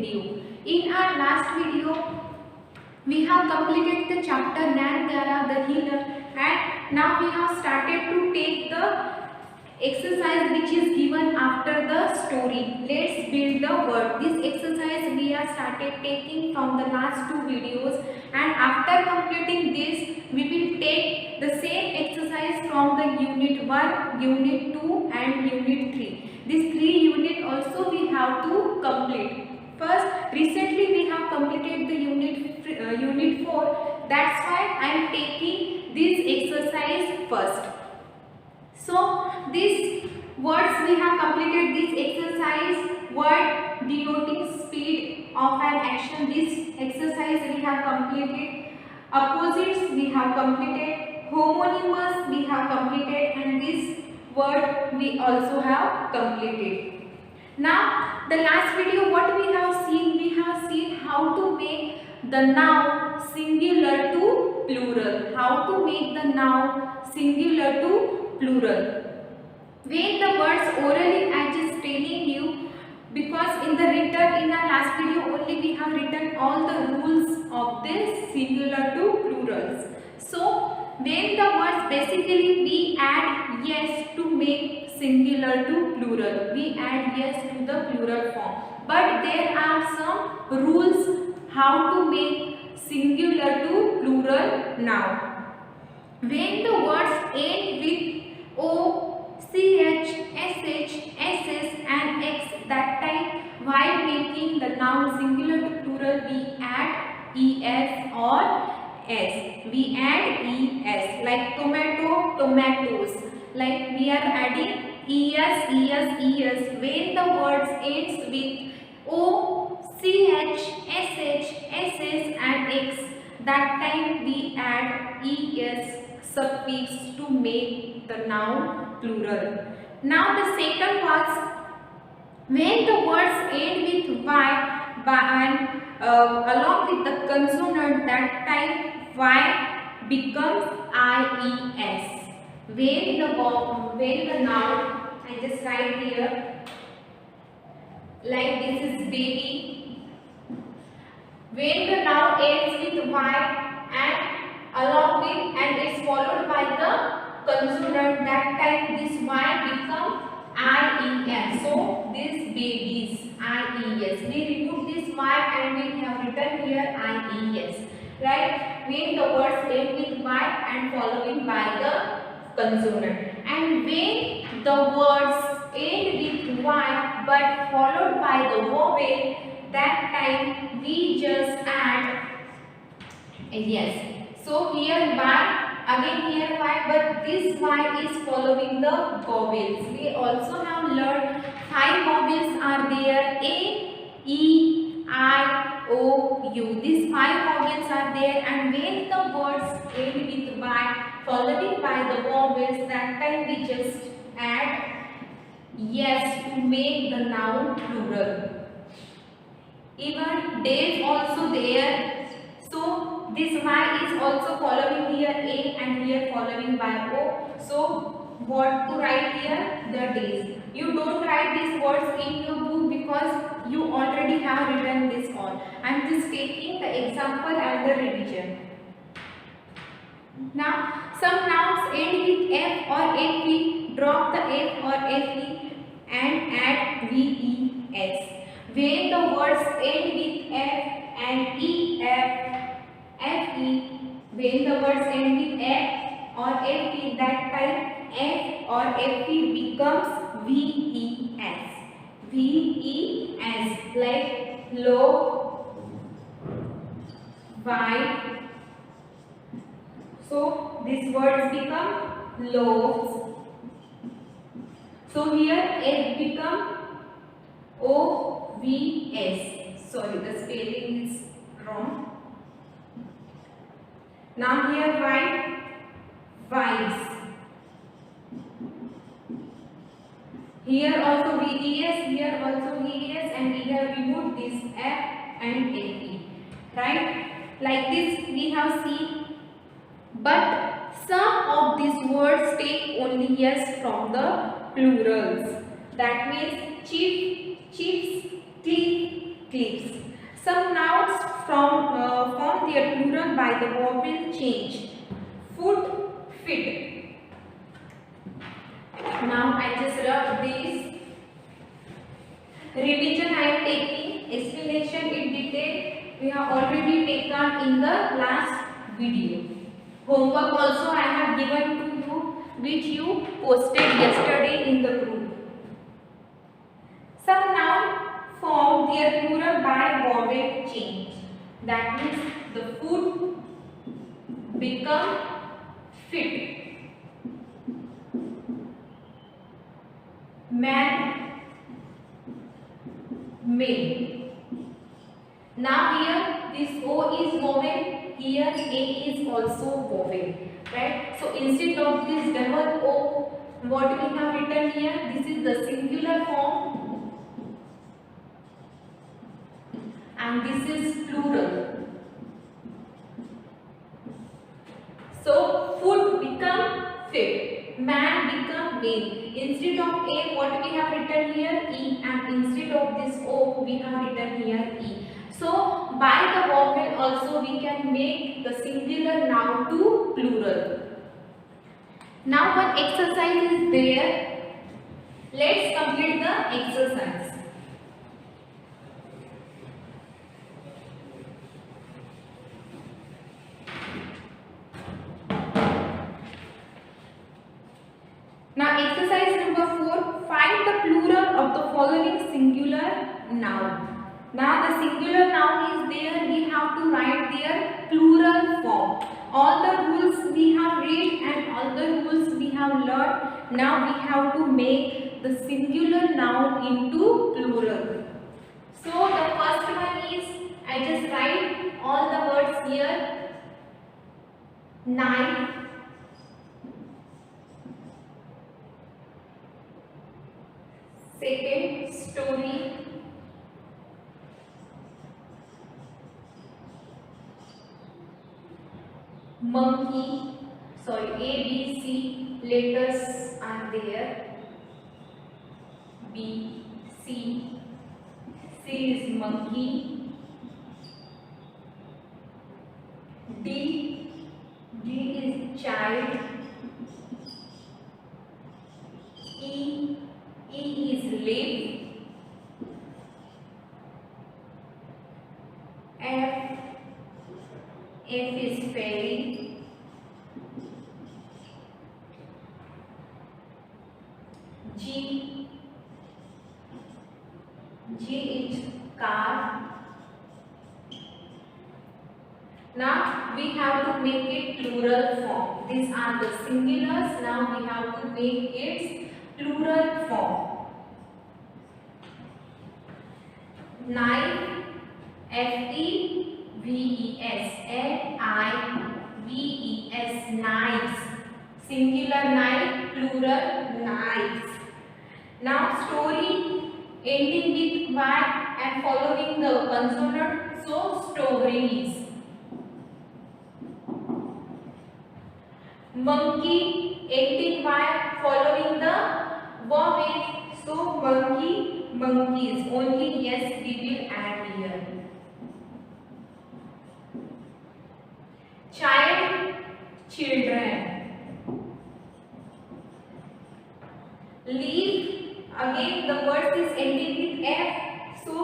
video. In our last video, we have completed the chapter Nayandara the healer, and now we have started to take the exercise which is given after the story. Let's build the word. This exercise we have started taking from the last two videos, and after completing this we will take the same exercise from the unit 1, unit 2 and unit 3. These 3 unit also we have to complete. First, recently we have completed the unit 4. That's why I am taking this exercise first. So these words we have completed this exercise. Word denoting speed of an action. This exercise we have completed. Opposites we have completed. Homonymous we have completed, and this word we also have completed. Now the last video what we have seen how to make the noun singular to plural. How to make the noun singular to plural. When the words orally I just telling you, because in the written in our last video only we have written all the rules of this singular to plurals. So when the words basically we add yes to make singular to plural. We add yes to the plural form. But there are some rules how to make singular to plural noun. When the words end with O, CH, SH, SS and X, that time while making the noun singular to plural we add ES or S. We add ES like tomato, tomatoes. Like we are adding ES. When the words ends with O, CH, SH, SS and X, that time we add ES suffix to make the noun plural. Now the second was when the words end with Y and along with the consonant, that time Y becomes IES. When the noun, I just write here like this is baby. When the noun ends with Y and along with and is followed by the consonant, that time this Y become IES. So this babies IES. We remove this Y and we have written here IES. Right? When the words end with Y and following by the consonant, and when the words end with Y but followed by the vowel, that time we just add yes. So here Y, again here Y, but this Y is following the vowels. We also have learned 5 vowels are there: A, E, I, O, U. These 5 vowels are there, and when the words end with Y followed by the vowels, that time we just add yes to make the noun plural. Even days also there. So this Y is also following here A and here following by O. So what to write here? The days. You don't write these words in your book because you already have written this all. I am just taking the example and the revision. Now some nouns end with F or FE. Drop the F or FE and add VES. When the words end with F and EF, FE, when the words end with F or FE, that time F or FE becomes VES. VES like low, wide. So these words become loaves. So here F become OVS. Sorry, the spelling is wrong. Now here wide, wives. Here also VES, here also VES, and we have removed this F and FE. Right? Like this we have seen. But some of these words take only yes from the plurals. That means chief, chiefs, cliff, clips. Some nouns form their plural by the vowel change. Foot, feet. Now I just rub this. Revision I am taking. Explanation in detail we have already taken in the last video. Homework also I have given to you, which you posted yesterday in the group. Some nouns form their plural by vowel change. That means the foot become fit. Man, male. Now here this O is vowel, here A is also vowel, right? So instead of this double O, what we have written here, this is the singular form and this is plural. So foot become fit, man become male. Instead of A, what we have written here, E, and instead of this O, we have written here E. So by the vowel also we can make the singular noun to plural. Now one exercise is there. Let's complete the exercise. Now exercise number 4, find the plural of the following singular noun. Now the singular noun is there, we have to write their plural form. All the rules we have read and all the rules we have learned. Now we have to make the singular noun into plural. So the first one is, I just write all the words here. Knife. Second, story. Monkey. Sorry, A, B, C letters are there. B, C. C is monkey. D. D is child. E. E is leaf. F. F is fairy. G. G is car. Now we have to make it plural form. These are the singulars. Now we have to make its plural form. Knife. F-E-V-E-S. N-I-V-E-S. Knives. Singular knife, plural knives. Now story ending with Y and following the consonant, so stories. Monkey ending Y following the vowel, so monkey, monkeys. Only yes we will add here. Child, children. Leaf, again the word is ending with F, so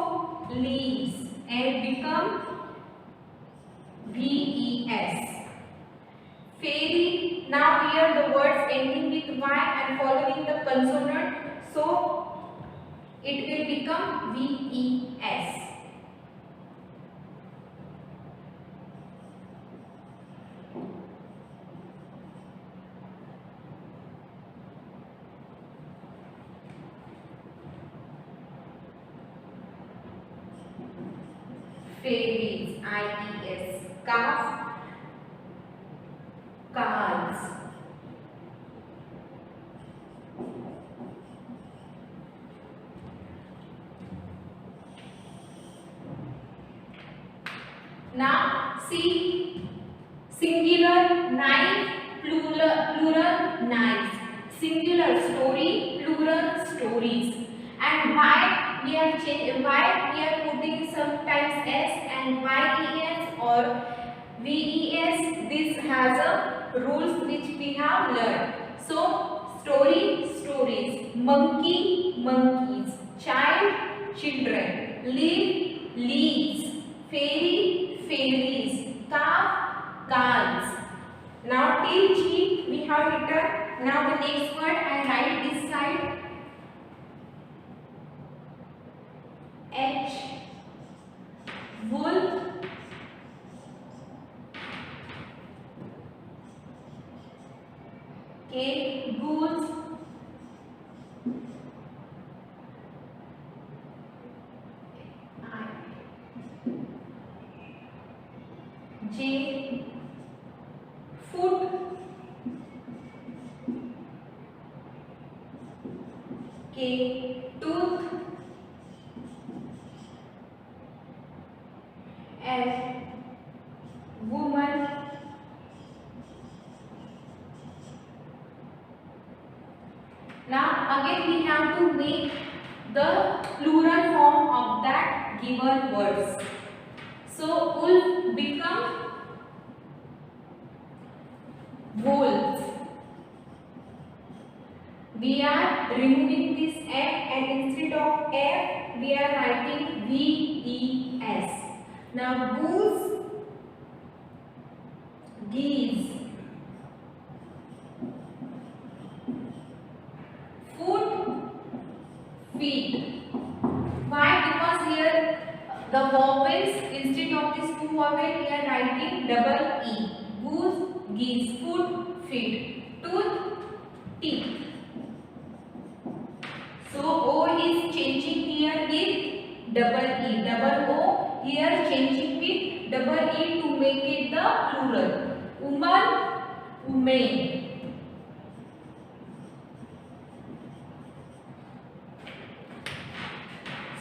leaves, and become V-E-S. Fairy, now here the words ending with Y and following the consonant, so it will become V-E-S. Fairies, I-E-S. Calf, cards. Now see, singular knife, plural knives. Singular story, plural stories. And why we are putting some and YES or VES. This has a rules which we have learned. So story, stories, monkey, monkeys, child, children, leaf, leaves, fairy, fairies, calf, calves. Now till G we have written. Now the next word I write this side. H, wolf, K, goose, J, foot, K, tooth, L, woman, now again we have to make the plural form of that given words. So wolf become wolves. We are removing this F and instead of F we are writing VES. Now goose, geese, foot, feet. Why? Because here the vowels, instead of this two vowel we are writing double E. Goose, geese, foot, feet, tooth, teeth. So O is changing here with double E. Double O here changing with double E to make it the plural. Woman, women.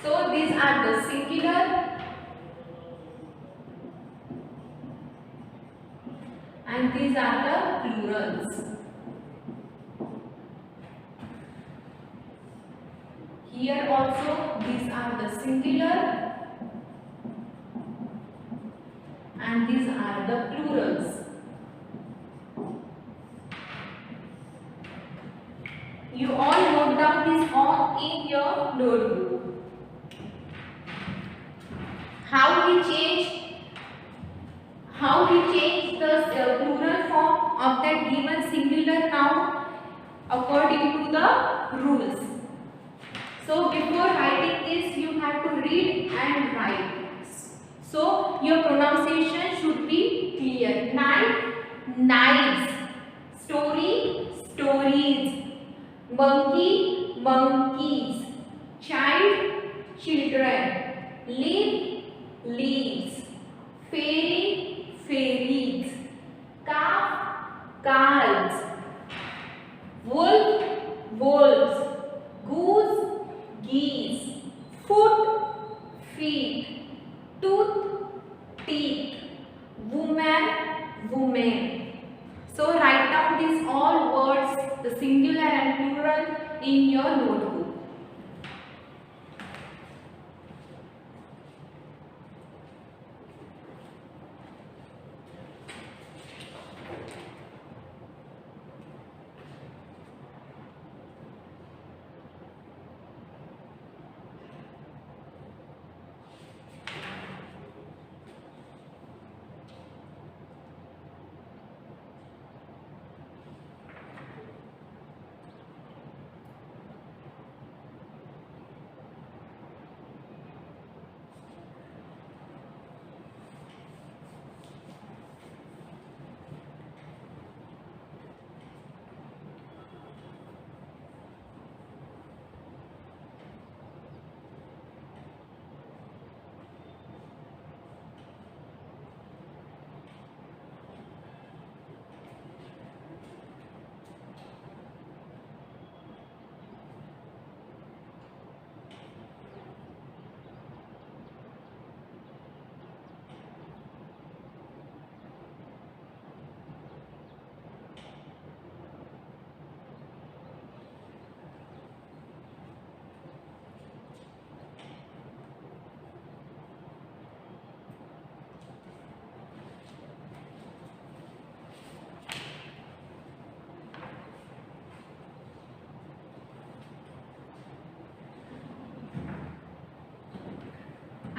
So these are the singular and these are the plurals. Here also these are the singular and these are the plurals. You all note down this all in your notebook. How we change the plural form of that given singular noun according to the rules. So before writing this you have to read and write. So your pronunciation should be clear. Knife, knives, story, stories, monkey, monkeys, child, children, leaf, leaves, fairy, fairies, calf, calves, wolf, wolves, goose, geese, foot, feet, tooth, teeth, woman, women. So write down these all words, the singular and plural, in your notebook.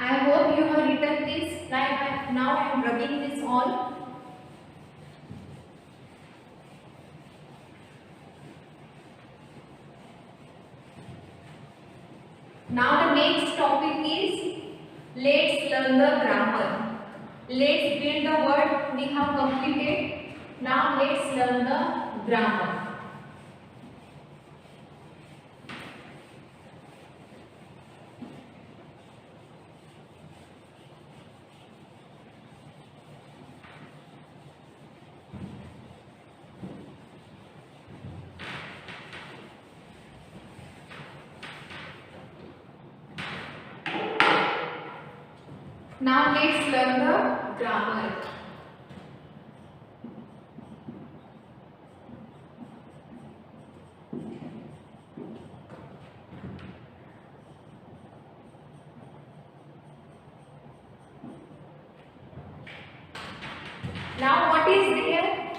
I hope you have written this. Now I am rubbing this all. Now the next topic is let's learn the grammar. Let's build the word we have completed. Now let's learn the grammar. Now let's learn the grammar. Now what is there?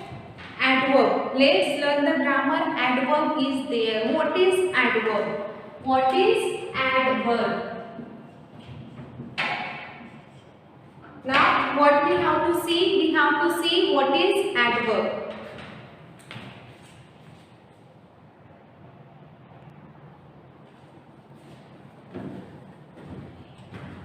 Adverb. Let's learn the grammar. Adverb is there. What is adverb? What is adverb? Now what we have to see? We have to see what is adverb.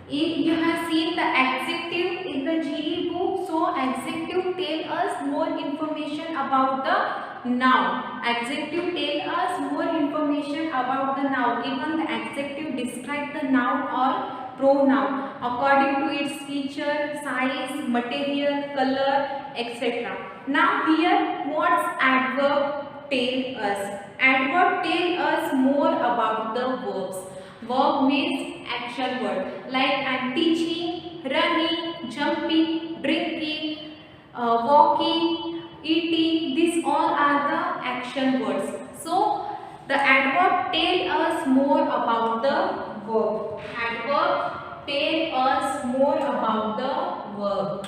If you have seen the adjective in the GE book, so adjective tell us more information about the noun. Adjective tell us more information about the noun. Even the adjective describe the noun or pronoun according to its feature, size, material, color, etc. Now here what's adverb tell us? Adverb tell us more about the verbs. Verb means action word, like I'm teaching, running, jumping, drinking, walking, eating. These all are the action words. So the adverb tell us more about the verb. Adverb tell us more about the verb.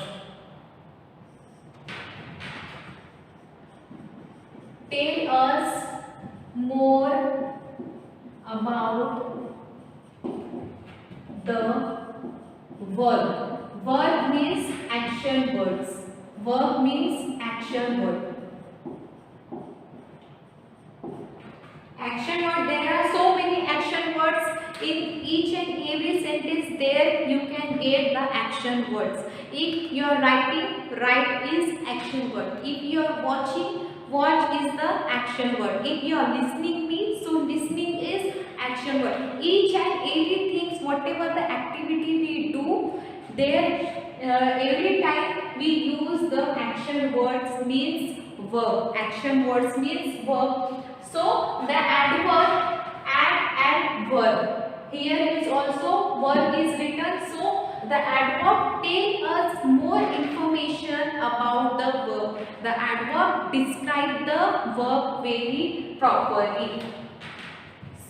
Tell us more about the verb. Verb means action words. Verb means action word. Action word, there are so many action words. In each and every sentence there you can get the action words. If you are writing, write is action word. If you are watching, watch is the action word. If you are listening me, so listening is action word. Each and everything, whatever the activity we do, there every time we use the action words means verb. Action words means verb. So the adverb and verb. Here is also verb is written. So the adverb tell us more information about the verb. The adverb describe the verb very properly.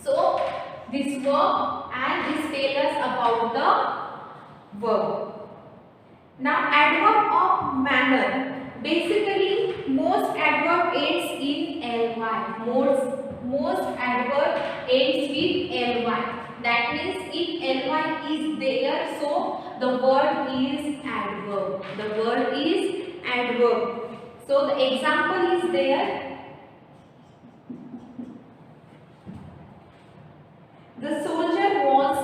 So this verb and this tell us about the verb. Now adverb of manner. Basically most adverb ends in ly. Most adverb ends with ly. That means if ly is there, so the word is adverb. The word is adverb. So the example is there. The soldier was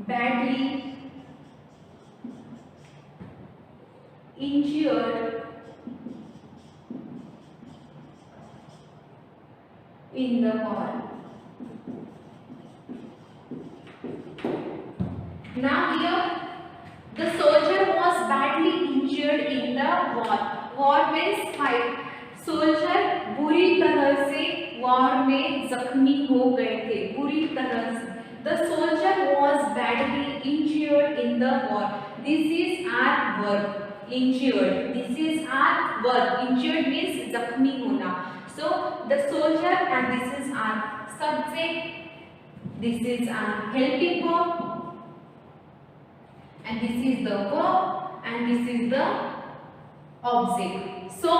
badly injured in the war. Now here the soldier was badly injured in the war. War means fight. Soldier बुरी तरह से war में जख्मी हो गए थे, बुरी तरह से. The soldier was badly injured in the war. This is our verb. Injured. This is our verb. Injured means जख्मी होना. So the soldier and this is our subject. This is our helping verb. And this is the verb. And this is the object. So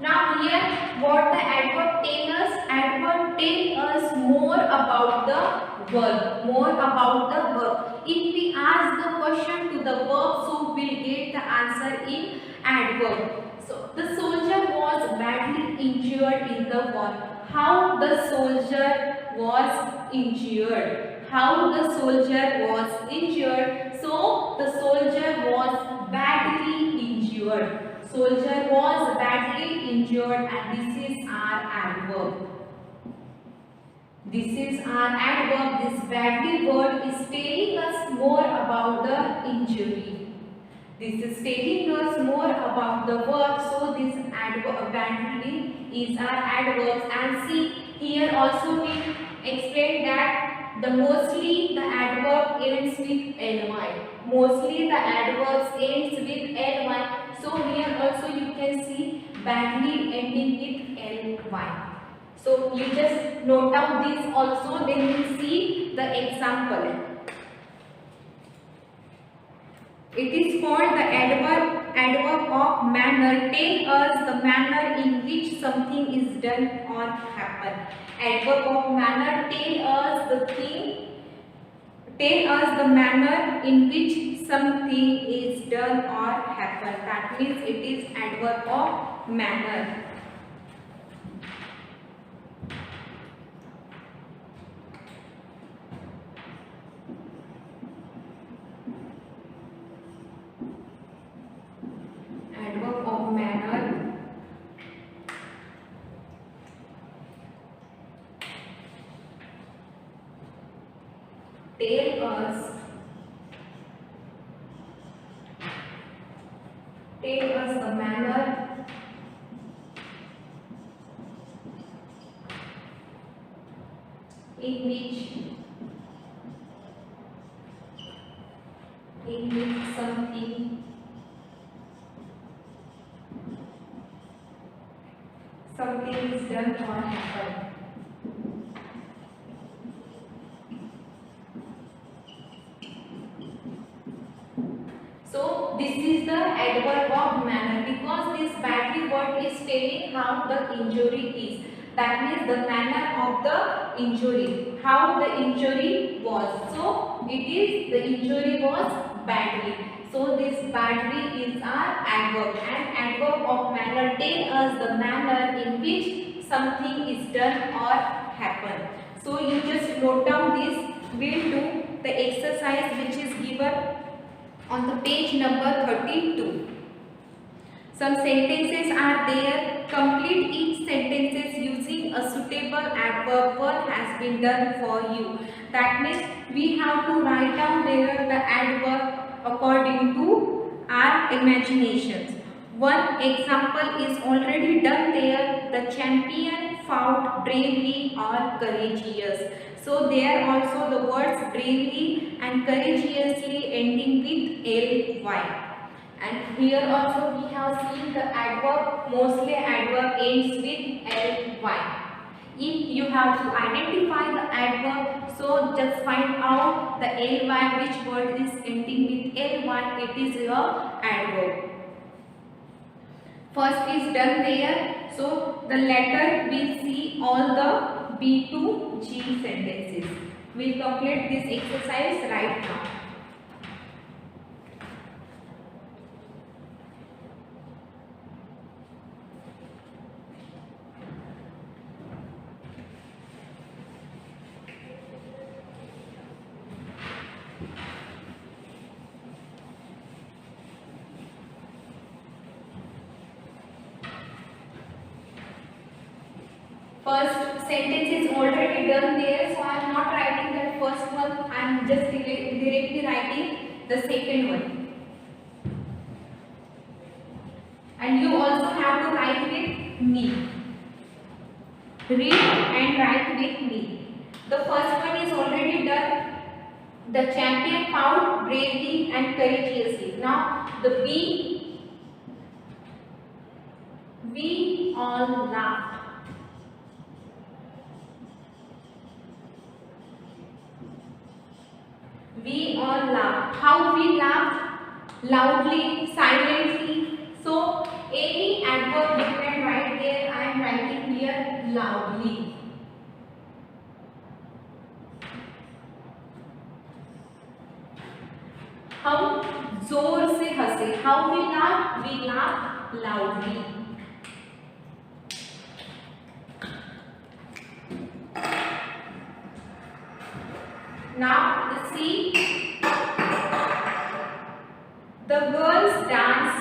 now here what the adverb tell us? Adverb tell us more about the verb. More about the verb. If we ask the question to the verb, so we'll get the answer in adverb. So the soldier was badly injured in the war. How the soldier was injured? How the soldier was injured? So the soldier was badly injured. Soldier was badly injured, and this is our adverb. This is our adverb. This badly word is telling us more about the injury. This is telling us more about the verb. So this adverb badly is our adverb. And see here also we explained that the mostly the adverb ends with ly. Mostly the adverbs ends with ly. So here also you can see badly ending with ly. So you just note down this also, then you see the example. It is called the adverb of manner. Tell us the manner in which something is done or happen. Adverb of manner tell us the thing. Tell us the manner in which something is done or happen. That means it is adverb of manner. Adverb of manner tell us the manner in which something is done or happen. So this is the adverb of manner, because this badly word is telling how the injury is. That means the manner of the injury, how the injury was. So it is the injury was badly. So this badly is our adverb, and adverb of manner tell us the manner in which something is done or happen. So you just note down this. We'll do the exercise which is given on the page number 32. Some sentences are there. Complete each sentences using a suitable adverb. Work has been done for you. That means we have to write down there the adverb according to our imaginations. One example is already done there. The champion fought bravely or courageous. So there also the words bravely and courageously ending with ly. And here also we have seen the adverb, mostly adverb ends with ly. If you have to identify the adverb, so just find out the ly, which word is ending with ly, it is your adverb. First is done there. So the letter will see all the B to G sentences. We will complete this exercise right now. First sentence is already done there, so I am not writing that first one, I am just directly writing the second one. And you also have to write with me. Read and write with me. The first one is already done. The champion fought bravely and courageously. Now the we all laughed. We all laughed. How we laughed? Loudly, silently. So any adverb you can write there. I am writing here loudly. हम जोर से हंसे. How we laugh? We laugh loudly. Now see, the girls dance.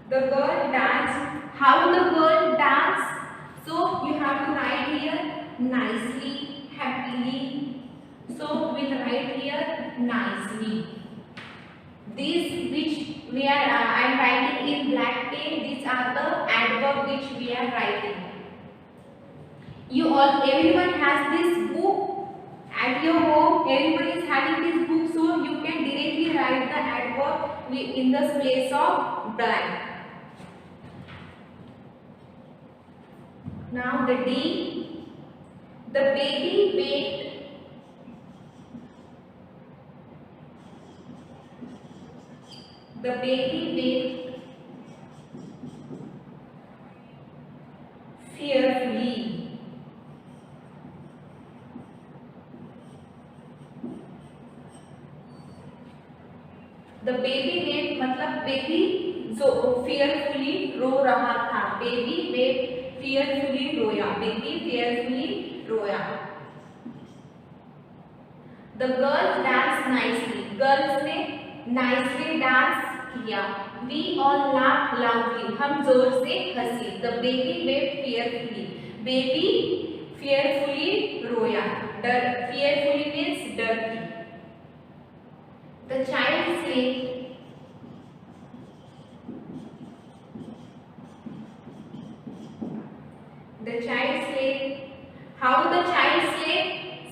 The girl dance. How the girl dance? So you have to write here nicely, happily. So we write here nicely. These which we are I am writing in black pen. These are the adverb which we are writing. You all, everyone has this book at your home. Everyone is having this book, so you can directly write the adverb in the place of blank. Now the D. The baby wait. The baby wait fearfully. The baby wait मतलब baby जो fearfully रो रहा था. Baby wait fearfully रोया. Baby fearfully रोया. The girls dance nicely. Girls ने nicely dance किया. We all laugh loudly. हम जोर से हंसे. The baby wept fearfully. Baby fearfully रोया. डर, fearfully means डर की. The child slept. The child slept. How the child slept?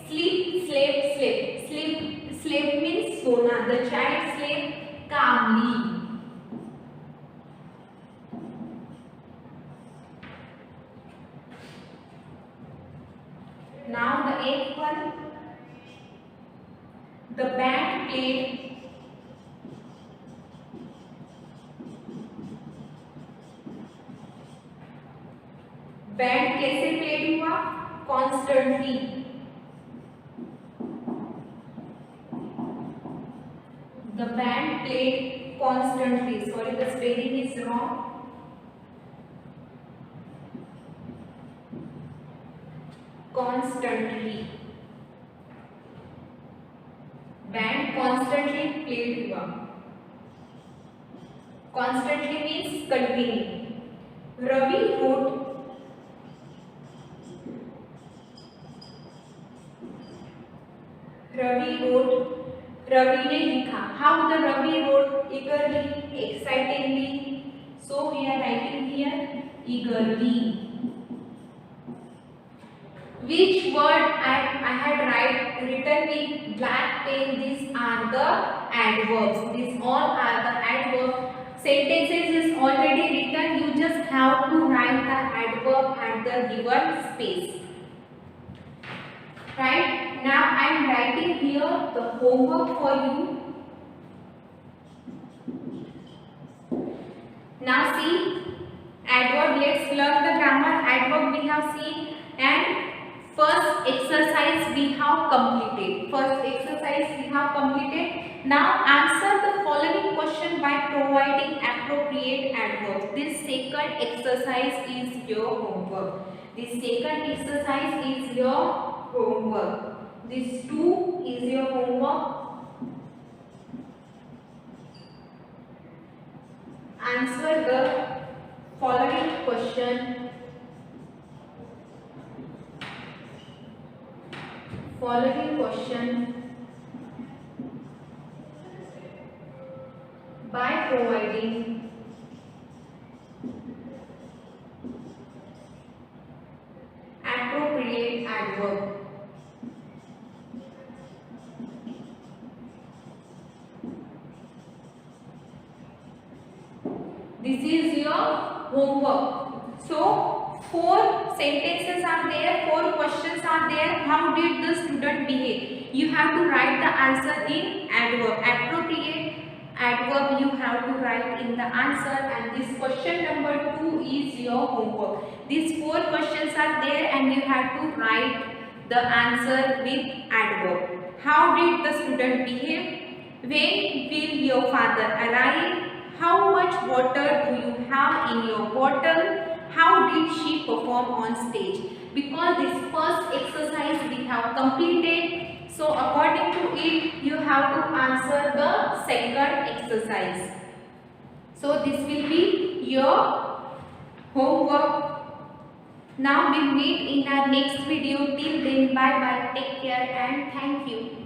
Sleep, slept, slept. Sleep, slept means सोना. The child slept calmly. Now the eighth one. The band played. Band कैसे played हुआ? Constantly. The band played constantly. Sorry, the spelling is wrong. Constantly. Band constantly played हुआ. Constantly means continue. Ravi wrote. Ravi wrote. Ravi ने लिखा. How the Ravi wrote? Eagerly, excitedly. So we are writing here eagerly. Which word I had written with black pen? These are the adverbs. These all are the adverbs. Sentences is already written. You just have to write the adverb at the given space. Right? Now I am writing here the homework for you. Now see, adverb. Let's learn the grammar. Adverb we have seen, and first exercise we have completed. First exercise we have completed. Now answer the following question by providing appropriate adverbs. This second exercise is your homework. This second exercise is your homework. This 2 is your homework. Answer the following question. Following question by providing appropriate adverb. This is your homework. So four sentences are there, four questions are there. How did the student behave? You have to write the answer in adverb. Appropriate adverb you have to write in the answer, and this question number 2 is your homework. These four questions are there and you have to write the answer with adverb. How did the student behave? When will your father arrive? How much water do you have in your bottle? How did she perform on stage? Because this first exercise we have completed, so according to it you have to answer the second exercise. So this will be your homework. Now we'll meet in our next video. Till then, bye bye, take care and thank you.